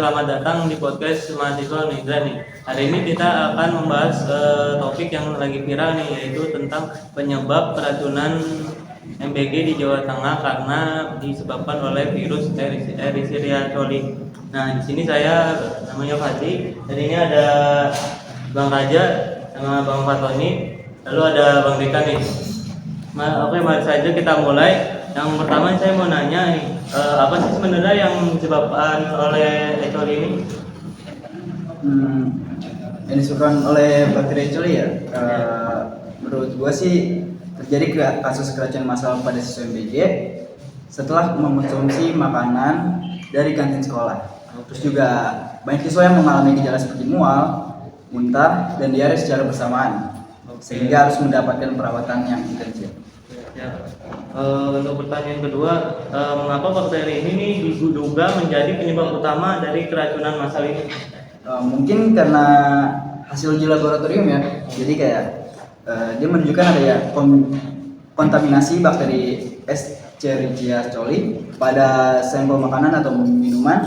selamat datang di podcast mahasiswa Unigran nih. Hari ini kita akan membahas topik yang lagi viral nih, yaitu tentang penyebab keracunan MBG di Jawa Tengah karena disebabkan oleh virus Escherichia coli. Nah, di sini saya namanya Fadli. Dan ini ada Bang Raja sama Bang Fatoni, lalu ada Bang Dika nih. Oke, mari saja kita mulai. Yang pertama saya mau nanya nih, apa sih sebenarnya yang disebabkan oleh E. coli ini? Yang disebabkan oleh bakteri E. coli ya, menurut gua sih terjadi kasus keracunan massal pada siswa MBG setelah mengkonsumsi makanan dari kantin sekolah. Terus juga banyak siswa yang mengalami gejala seperti mual, muntah, dan diare secara bersamaan, sehingga harus mendapatkan perawatan yang intensif. Ya. Untuk pertanyaan kedua, mengapa bakteri ini nih diduga menjadi penyebab utama dari keracunan massal ini? Mungkin karena hasil uji laboratorium ya, jadi kayak dia menunjukkan adanya kontaminasi bakteri Escherichia coli pada sampel makanan atau minuman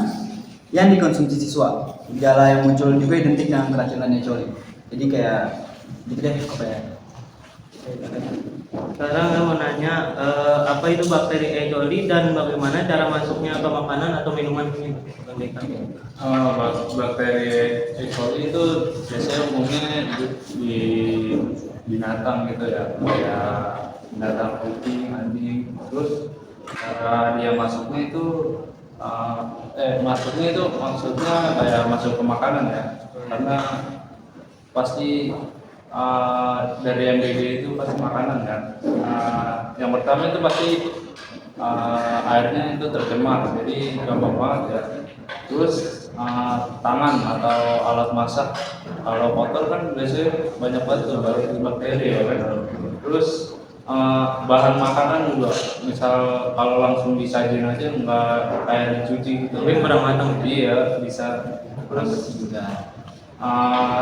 yang dikonsumsi siswa. Gejala yang muncul juga identik dengan keracunan E. coli. Jadi kayak gitu deh apa ya. Sekarang saya mau nanya, apa itu bakteri E. coli dan bagaimana cara masuknya ke makanan atau minuman ini? Bakteri E. coli itu biasanya umumnya di binatang gitu ya, kayak binatang kucing, anjing. Terus cara dia masuknya itu maksudnya kayak masuk ke makanan ya, karena pasti dari MBG itu pasti makanan kan. Yang pertama itu pasti airnya itu tercemar, jadi gampang banget ya. Terus tangan atau alat masak kalau kotor kan biasanya banyak banget tuh bakteri ya kan. Terus bahan makanan juga, misal kalau langsung disajin aja nggak kayak dicuci gitu. Tapi kurang matang. Iya bisa. Terus juga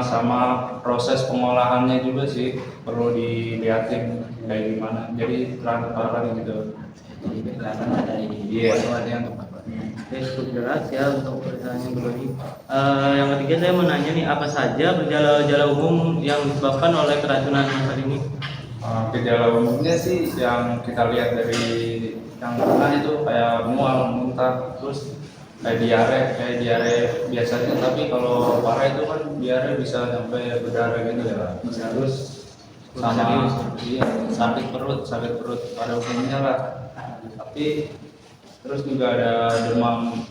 sama proses pengolahannya juga sih perlu dilihatin kayak gimana, jadi transparan gitu. Jadi kelihatan dari Iya. yang tepat. Oke, cukup jelas ya untuk pertanyaan kedua ini. Yang ketiga saya mau nanya nih, apa saja gejala-gejala umum yang disebabkan oleh keracunan massal ini? Gejala umumnya sih yang kita lihat dari yang pertama itu kayak mual, muntah, terus kayak diare biasanya, tapi kalau parah itu kan diare bisa sampai berdarah gitu ya. Terus sama sakit perut pada umumnya lah. Tapi terus juga ada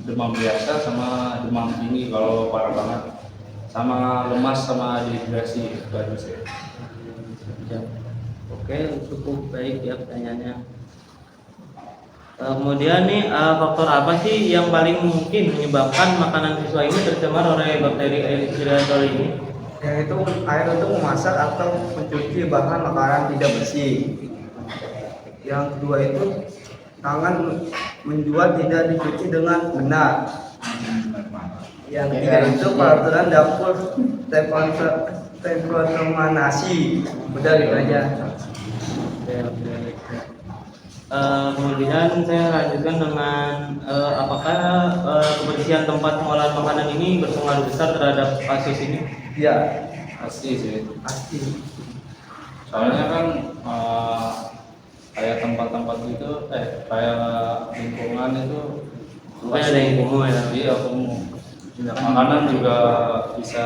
demam biasa sama demam tinggi kalau parah banget, sama lemas sama dehidrasi itu aja sih. Oke, cukup baik ya pertanyaannya. Kemudian nih, faktor apa sih yang paling mungkin menyebabkan makanan siswa ini tercemar oleh bakteri Escherichia coli ini? Yaitu air untuk memasak atau mencuci bahan makanan tidak bersih. Yang kedua itu tangan menjual tidak dicuci dengan benar. Yang ketiga itu peraturan dapur terkontaminasi. Udah gitu aja. Kemudian saya lanjutkan dengan apakah kebersihan tempat pengolahan makanan ini berpengaruh besar terhadap kasus ini? Ya, Pasti sih. pasti. Soalnya kan kayak tempat-tempat gitu, kayak lingkungan itu Kayak ada yang kumuh ya? Iya, kumuh. Makanan juga bisa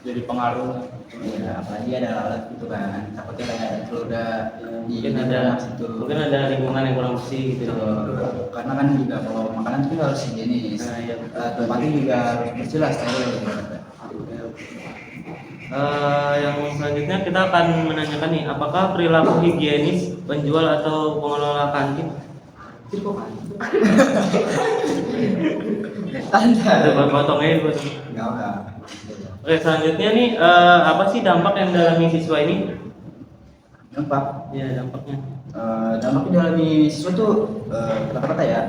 jadi pengaruh. Ya, apalagi ada alat gitu kan, takutnya kayak itu udah mungkin ada lingkungan yang kurang bersih gitu. karena kan juga kalau makanan itu harus higienis. Nah, iya. Tempatnya juga harus bersih lah, steril gitu. Yang selanjutnya kita akan menanyakan nih, apakah perilaku higienis penjual atau pengelola kantin? Ada potongnya itu. Enggak. Ya. Oke, selanjutnya nih, apa sih dampak yang dialami siswa ini? Dampak. Ya, dampaknya. Dampaknya dialami siswa tuh rata-rata ya.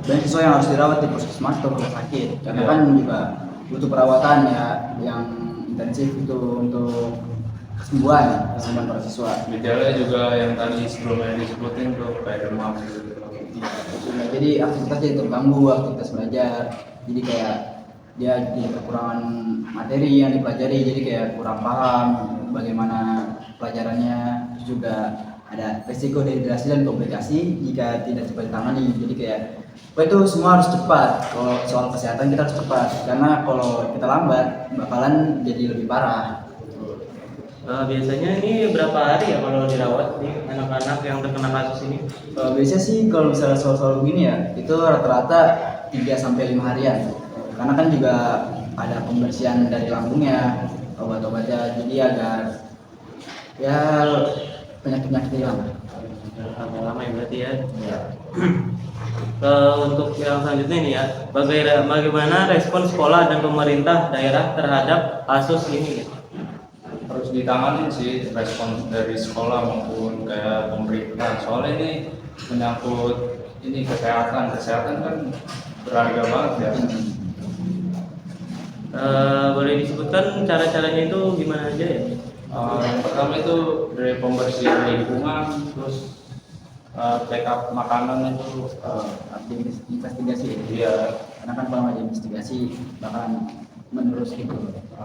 Banyak siswa yang harus dirawat di puskesmas atau rumah sakit. Karena kan juga butuh perawatan ya yang intensif itu untuk kesembuhan para siswa. Gejalanya juga yang tadi sebelumnya disebutin tuh kayak demam gitu. Jadi aktivitas jadi terganggu, aktivitas belajar. Jadi kayak dia jadi kekurangan materi yang dipelajari, jadi kayak kurang paham bagaimana pelajarannya. Terus juga ada resiko dehidrasi dan komplikasi jika tidak cepat ditangani. Jadi kayak itu semua harus cepat. Kalau soal kesehatan kita harus cepat, karena kalau kita lambat bakalan jadi lebih parah. Biasanya ini berapa hari ya kalau dirawat nih anak-anak yang terkena kasus ini? Biasanya sih kalau misalnya soal-soal begini ya, itu rata-rata 3 sampai 5 harian. Karena kan juga ada pembersihan dari lambungnya, obat-obatnya, jadi agar ya penyakit-penyakit hilang. Lama ya berarti ya. Untuk yang selanjutnya ini ya, bagaimana respon sekolah dan pemerintah daerah terhadap kasus ini? Harus ditangani sih respon dari sekolah maupun kayak pemerintah, soalnya ini menyangkut ini kesehatan kan berharga banget ya. Boleh disebutkan cara-caranya itu gimana aja ya? Yang pertama itu dari pembersihan lingkungan, terus backup makanan itu Investigasi ya. dia Karena kan kalau ada investigasi bakalan menerus gitu.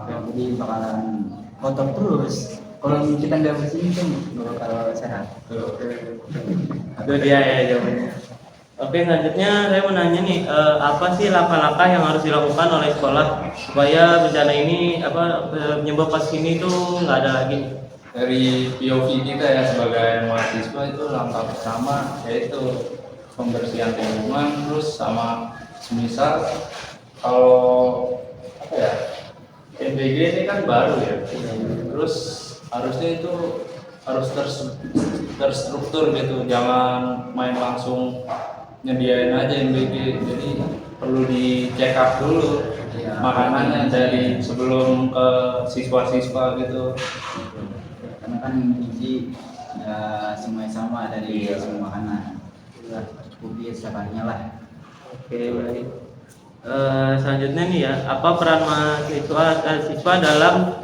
Jadi bakalan kotor terus. Kalau kita nggak bersih kan nggak bakal sehat. Itu dia ya jawabannya. Oke, selanjutnya saya mau nanya nih, apa sih langkah-langkah yang harus dilakukan oleh sekolah supaya bencana ini, penyebab kasus ini tuh nggak ada lagi? dari POV kita ya sebagai mahasiswa, itu langkah pertama yaitu pembersihan lingkungan, terus sama semisal kalau apa ya, MBG ini kan baru ya, terus harusnya itu harus terstruktur gitu, jangan main langsung nyediain aja MBG, jadi perlu di check up dulu makanannya dari sebelum ke siswa-siswa gitu. Karena kan gizi ya semuanya sama dari semua makanan. Cukupi setiap harinya lah. Oke, baik. Selanjutnya nih ya, apa peran siswa dalam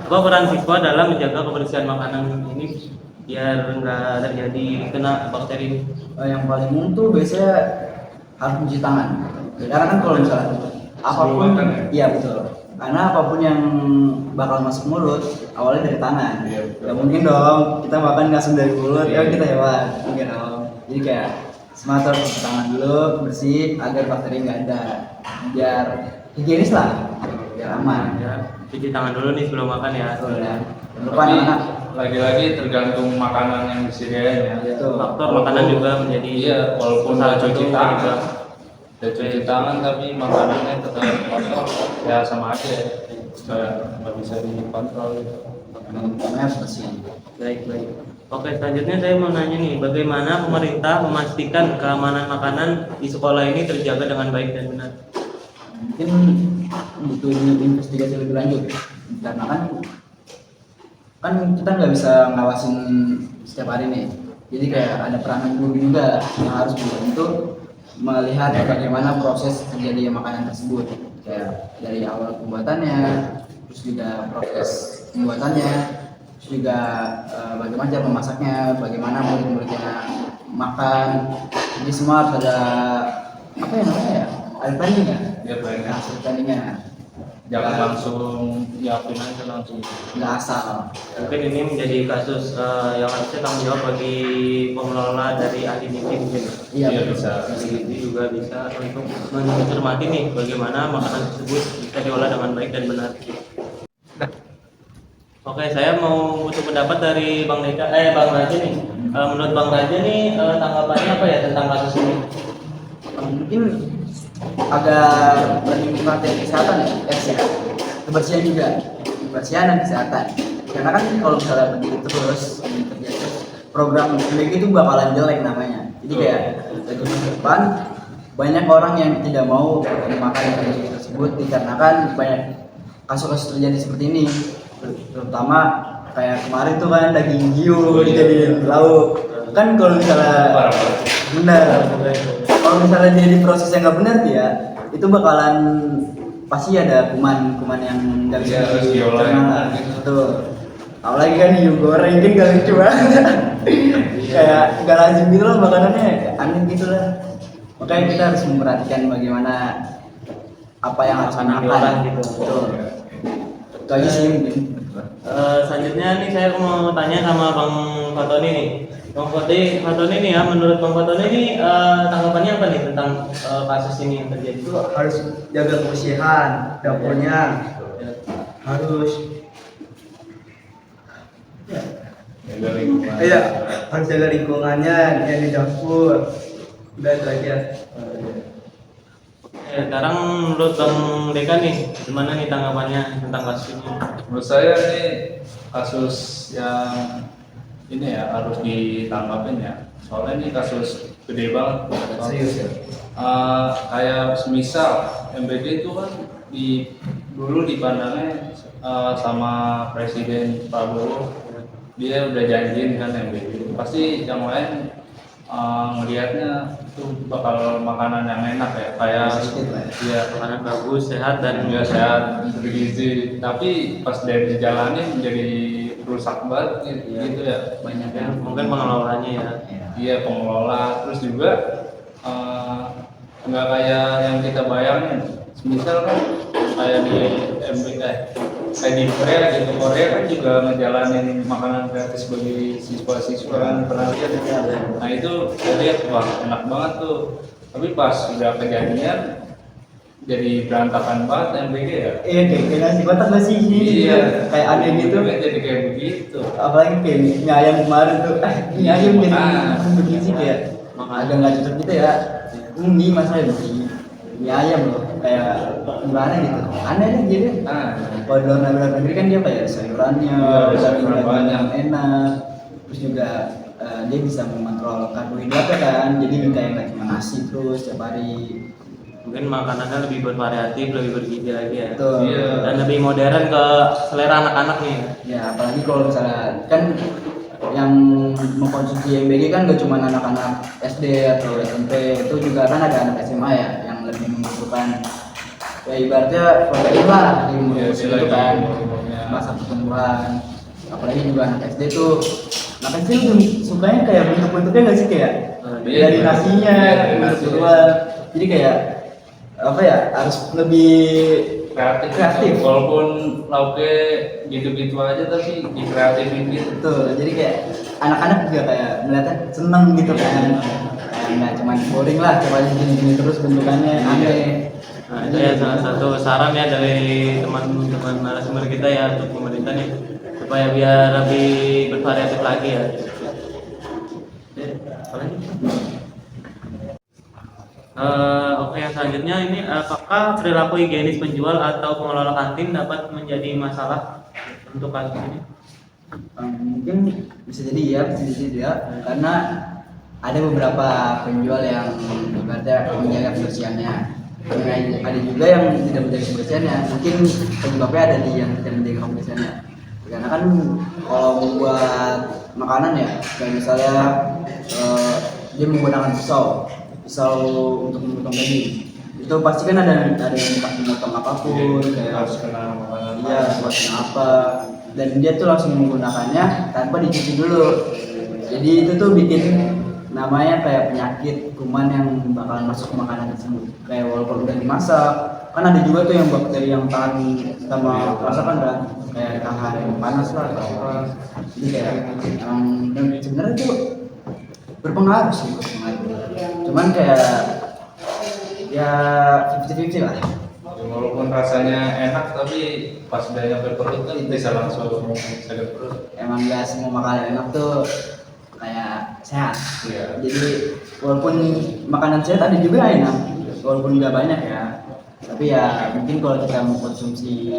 menjaga kebersihan makanan ini biar nggak terjadi kena bakteri ini? Yang paling umum tuh biasanya harus mencuci tangan. Karena kan kalau misalnya apapun, Sebelum makan ya? iya betul. Karena apapun yang bakal masuk mulut awalnya dari tangan. Iya, betul. Ya mungkin dong kita makan langsung dari mulut, Iya. ya kita hewan, mungkin dong. Jadi kayak semata cuci tangan dulu bersih agar bakteri nggak ada, biar higienis lah, biar aman. Ya, cuci tangan dulu nih sebelum makan ya. Betul ya. Jangan lupa Tapi anak-anak. lagi-lagi tergantung makanan yang disediain ya. Betul. Faktor makanan juga menjadi Iya, walaupun salah udah cuci satu tangan, penyebab. udah cuci tangan tapi makanannya tetap kotor, ya sama aja ya. Nggak bisa dikontrol gitu. Makanan harus bersih. Baik. Oke, selanjutnya saya mau nanya nih, bagaimana pemerintah memastikan keamanan makanan di sekolah ini terjaga dengan baik dan benar? Mungkin butuh investigasi lebih lanjut, karena kan kita nggak bisa ngawasin setiap hari nih. Jadi kayak ada peranan guru juga yang harus dibantu melihat bagaimana proses terjadi makanan tersebut, kayak dari awal pembuatannya, terus juga proses pembuatannya, terus juga bagaimana cara memasaknya, bagaimana murid-muridnya makan. Jadi semua harus ada apa ya namanya ya, ada planning ya, Ya banyak. hasil planningnya, Jangan langsung nyiapin aja langsung. nggak asal. Mungkin ini menjadi kasus yang harusnya tanggung jawab bagi pengelola dari ahli gizi mungkin. Iya, betul. bisa. Ahli gizi juga bisa untuk mencermati nih bagaimana makanan tersebut bisa diolah dengan baik dan benar. Oke, saya mau butuh pendapat dari Bang Raja nih. Menurut Bang Raja nih tanggapannya apa ya tentang kasus ini? Mungkin agar lebih perhatian kesehatan ya, kebersihan juga, kebersihan dan kesehatan. Karena kan kalau misalnya begitu terus program MBG itu bakalan jelek namanya. Jadi kayak ke depan banyak orang yang tidak mau makan MBG tersebut dikarenakan banyak kasus-kasus terjadi seperti ini. Terutama kayak kemarin tuh kan daging hiu dijadiin lauk. Kan kalau misalnya benar, kalau misalnya dia di proses yang nggak benar dia, itu bakalan pasti ada kuman yang nggak bisa Iya, harus diolah dicerna. gitu. Betul. Apalagi kan hiu goreng kan gak lucu banget. Kayak nggak lazim gitu loh makanannya, kayak aneh gitu lah. Makanya kita harus memperhatikan bagaimana apa yang harus Makanan dimakan diolah gitu. Betul. Itu aja sih mungkin. Selanjutnya nih saya mau tanya sama Bang Fatoni nih. Bang Fatoni nih ya, menurut Bang Fatoni nih tanggapannya apa nih tentang kasus ini yang terjadi? Itu harus jaga kebersihan dapurnya, harus Jaga lingkungan. iya harus jaga lingkungannya yang di dapur. Udah itu aja. Sekarang menurut Bang Deka nih, gimana nih tanggapannya tentang kasus ini? Menurut saya ini kasus yang ini ya harus ditanggapin ya. Soalnya ini kasus gede banget. Serius ya? Kayak semisal MBG itu kan dulu dipandangnya sama Presiden Prabowo, dia udah janjiin kan MBG. Pasti yang lain ngelihatnya itu bakal makanan yang enak ya, kayak ya Makanan bagus, sehat dan ya sehat, bergizi. Tapi pas dari dijalanin jadi rusak banget gitu ya. banyak yang mungkin pengelolaannya ya. Iya, pengelola, terus juga nggak kayak yang kita bayangin. Misal kan kayak di kayak di Korea gitu, Korea kan juga ngejalanin makanan gratis bagi siswa-siswa kan, pernah lihat ya. Nah itu saya lihat wah enak banget tuh. Tapi pas udah kejadian jadi berantakan banget MBG ya. Iya kayak nasi kotak nggak sih ini Iya, kayak ada gitu. jadi kayak begitu. Apalagi kayak mie ayam kemarin tuh mie ayam jadi Ah. bergizi kayak agak nggak cocok gitu ya. Mie masalahnya mie ayam loh kayak gimana gitu aneh nih jadi kalau di luar negeri kan dia kayak sayurannya Iya, sayuran banyak. yang enak terus juga dia bisa mengontrol karbohidratnya kan jadi kayak nggak cuma nasi terus setiap hari. Mungkin makanannya lebih bervariatif, lebih bergizi lagi ya. Betul. Iya. Dan lebih modern ke selera anak-anak nih. Ya apalagi kalau misalnya kan yang mengkonsumsi MBG kan gak cuma anak-anak SD atau SMP, itu juga kan ada anak SMA ya yang lebih membutuhkan ya ibaratnya protein lah di Iya, umur dia itu lagi kan umurnya. masa pertumbuhan. Apalagi juga anak SD tuh anak SD tuh sukanya kayak bentuk-bentuknya nggak sih kayak Iya, dari iya. nasinya Iya, dari bentuk nasinya. keluar jadi kayak apa ya harus lebih Kreatif. Walaupun lauknya gitu-gitu aja tapi dikreatifin gitu. betul jadi kayak anak-anak juga kayak melihatnya seneng gitu kan kayak nggak cuma boring lah coba aja gini-gini terus bentukannya aneh. Nah, itu ya salah satu saran ya dari teman-teman narasumber kita ya untuk pemerintah nih supaya biar lebih bervariatif lagi ya. Apa lagi? Oke, yang selanjutnya ini apakah perilaku higienis penjual atau pengelola kantin dapat menjadi masalah untuk kasus ini? Mungkin bisa jadi ya bisa jadi tidak karena ada beberapa penjual yang ibaratnya menjaga kebersihannya ada juga yang tidak menjaga kebersihannya mungkin penyebabnya ada di yang tidak menjaga kebersihannya karena kan kalau membuat makanan ya kayak misalnya dia menggunakan pisau untuk memotong daging itu pasti kan ada yang dikasih motong apapun kayak Harus kena makanan. iya buatnya apa dan dia tuh langsung menggunakannya tanpa dicuci dulu jadi itu tuh bikin namanya kayak penyakit kuman yang bakalan masuk ke makanan tersebut kayak walaupun udah dimasak kan ada juga tuh yang bakteri yang tahan sama masakan kan kayak tahan panas lah atau apa jadi kayak dan sebenarnya tuh berpengaruh sih cuman kayak ya 50-50 lah. Ya, walaupun rasanya enak tapi pas udah nyampe perut kan bisa langsung sakit perut. Emang gak semua makanan enak tuh kayak sehat. Iya. Jadi walaupun makanan sehat ada juga enak, walaupun nggak banyak ya. Tapi ya mungkin kalau kita mau konsumsi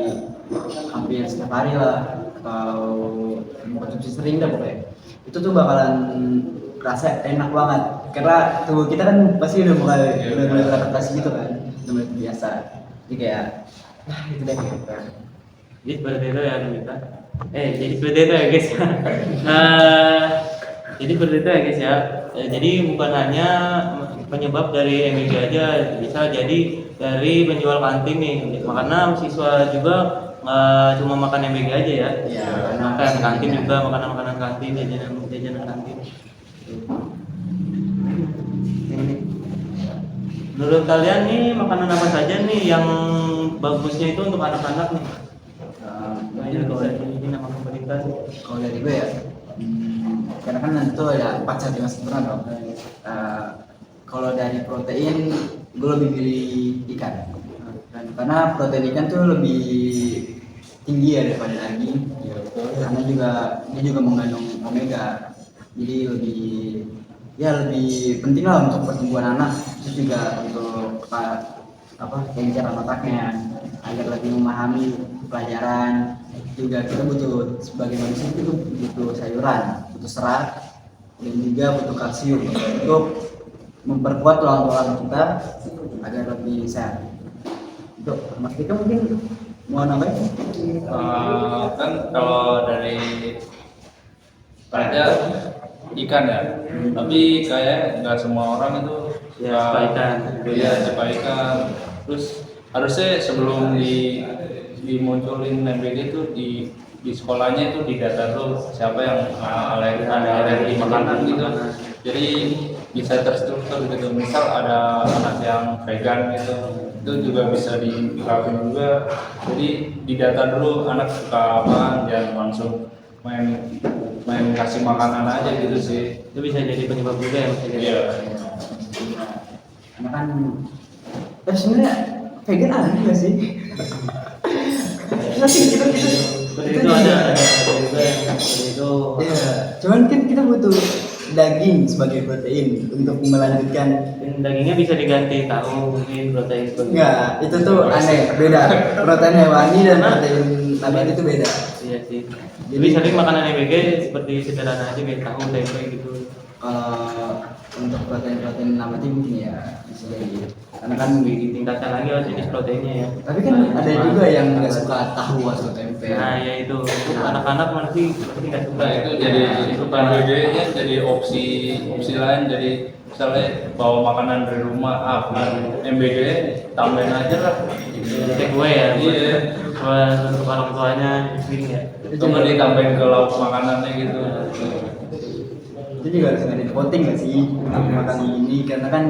hampir setiap hari lah, atau mau konsumsi sering dah pokoknya, itu tuh bakalan rasa enak banget. Karena tubuh kita kan pasti udah mulai beradaptasi gitu kan, udah mulai terbiasa. Jadi kayak, nah itu deh. Jadi seperti itu ya kita. Jadi seperti itu ya guys. Jadi seperti itu ya guys ya. Jadi bukan hanya penyebab dari MBG aja, bisa jadi dari penjual kantin nih. Karena siswa juga nggak cuma makan MBG aja ya. Iya, Makan kantin juga, makanan kantin, jajanan kantin. Menurut Menurut kalian nih makanan apa saja nih yang bagusnya itu untuk anak-anak nih? Nah, ini kalau ini nama pemerintah. Kalau dari gue ya, karena kan itu ada 4 zat yang sempurna dong. Kalau dari protein, gue lebih pilih ikan. Karena protein ikan tuh lebih tinggi ya daripada daging. Karena dia juga mengandung omega, jadi lebih penting lah untuk pertumbuhan anak. Terus juga untuk kelencaran otaknya agar lebih memahami pelajaran. Juga kita butuh sebagai manusia itu butuh sayuran, butuh serat, dan juga butuh kalsium untuk memperkuat tulang-tulang kita agar lebih sehat. Untuk Mas Dika mungkin mau nambahin? Kan kalau dari raja ikan ya, tapi kayak nggak semua orang itu Ya, suka ikan. Iya, suka ikan. Terus harusnya sebelum dimunculin MBG itu di sekolahnya itu didata dulu siapa yang alergi makanan gitu. Jadi bisa terstruktur gitu. Misal ada anak yang vegan gitu, itu juga bisa dilakukan juga. Jadi didata dulu anak suka apa, jangan langsung main kasih makanan aja gitu sih. Itu bisa jadi penyebab juga ya Mas. Iya. Karena kan sebenarnya vegan ada nggak sih? Nanti kita Seperti itu ada juga yang seperti itu. Iya. Cuman kan kita butuh daging sebagai protein untuk melanjutkan. Dan dagingnya bisa diganti tahu mungkin protein seperti Enggak, itu tuh aneh, beda. Protein hewani dan protein nabati itu beda. Iya sih. Jadi sering makanan MBG seperti sederhana aja kayak tahu tempe gitu. Kalau untuk protein nabati mungkin ya bisa jadi. Karena kan Ditingkatkan lagi lah jenis proteinnya ya. tapi kan ada juga yang nggak suka tahu atau tempe. Nah ya itu untuk anak-anak pasti nggak suka. Nah itu jadi MBG-nya jadi opsi lain. Jadi misalnya bawa makanan dari rumah, MBG tambahin aja lah. Take away ya. Iya. Buat untuk orang tuanya sering ya. Cuma ditambahin ke lauk makanannya gitu. Itu juga harus ngadain voting nggak sih untuk makan ini, karena kan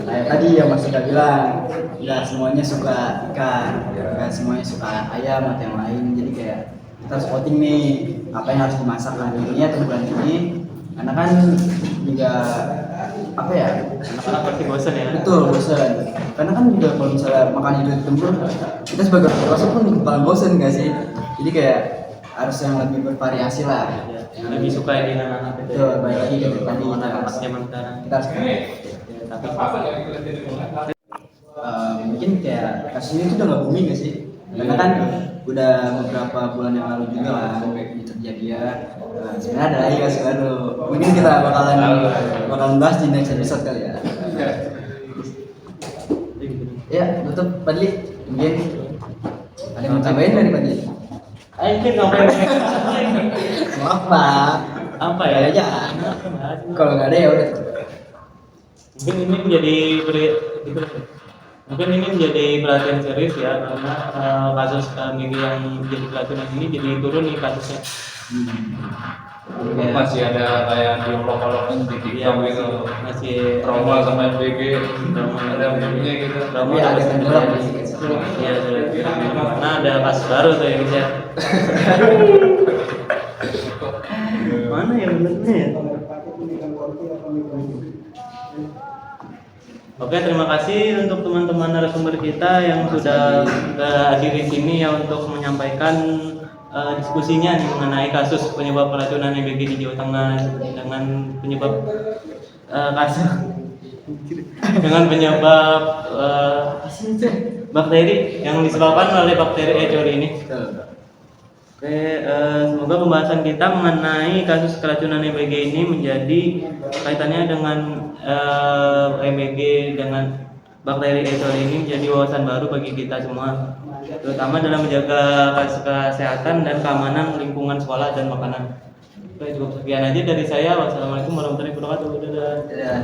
kayak tadi yang Mas udah bilang nggak semuanya suka ikan, nggak semuanya suka ayam atau yang lain. Jadi kayak kita harus voting nih apa yang harus dimasak hari ini atau bulan ini, karena kan juga apa ya, Anak-anak pasti bosan ya. betul bosan. Karena kan juga kalau misalnya makan itu tempur, kita sebagai orang dewasa pun bakal bosan nggak sih. Jadi kayak harus yang lebih bervariasi lah. Ya, lebih suka ini anak-anak itu. Betul, balik lagi ke tadi Anak-anak zaman sekarang. kita harus Ya, tapi mungkin kayak kasus ini tuh udah nggak booming nggak sih? Karena kan udah beberapa bulan yang lalu juga lah ini terjadi ya. Sebenarnya ada lagi kasus baru. Mungkin kita bakalan bahas di next episode kali ya. Ya, tutup Padli. Mungkin ada yang mau tambahin dari Padli? ayo kita ngapain? Maaf Pak. Apa Ya ya? aja. Kalau nggak ada ya udah. Mungkin ini menjadi mungkin ini menjadi perhatian serius ya, karena kasus MBG yang menjadi keracunan ini jadi turun nih kasusnya. Masih ada kayak diolok-olokin di TikTok gitu. Masih Trauma sama MBG, ada meme-nya gitu. trauma Iya, ada terus tenggelam. Iya, karena ada kasus baru tuh yang bisa. Mana yang benernya ya? Oke, terima kasih untuk teman-teman narasumber kita yang sudah hadir di sini ya untuk menyampaikan diskusinya nih mengenai kasus penyebab keracunan MBG di Jawa Tengah dengan penyebab kasus dengan penyebab bakteri yang disebabkan oleh bakteri E. coli ini. Oke, semoga pembahasan kita mengenai kasus keracunan MBG ini menjadi kaitannya dengan MBG dengan bakteri E. coli ini menjadi wawasan baru bagi kita semua, terutama dalam menjaga kesehatan dan keamanan lingkungan sekolah dan makanan. Oke, cukup sekian aja dari saya. Wassalamualaikum warahmatullahi wabarakatuh. Dadah. Ya.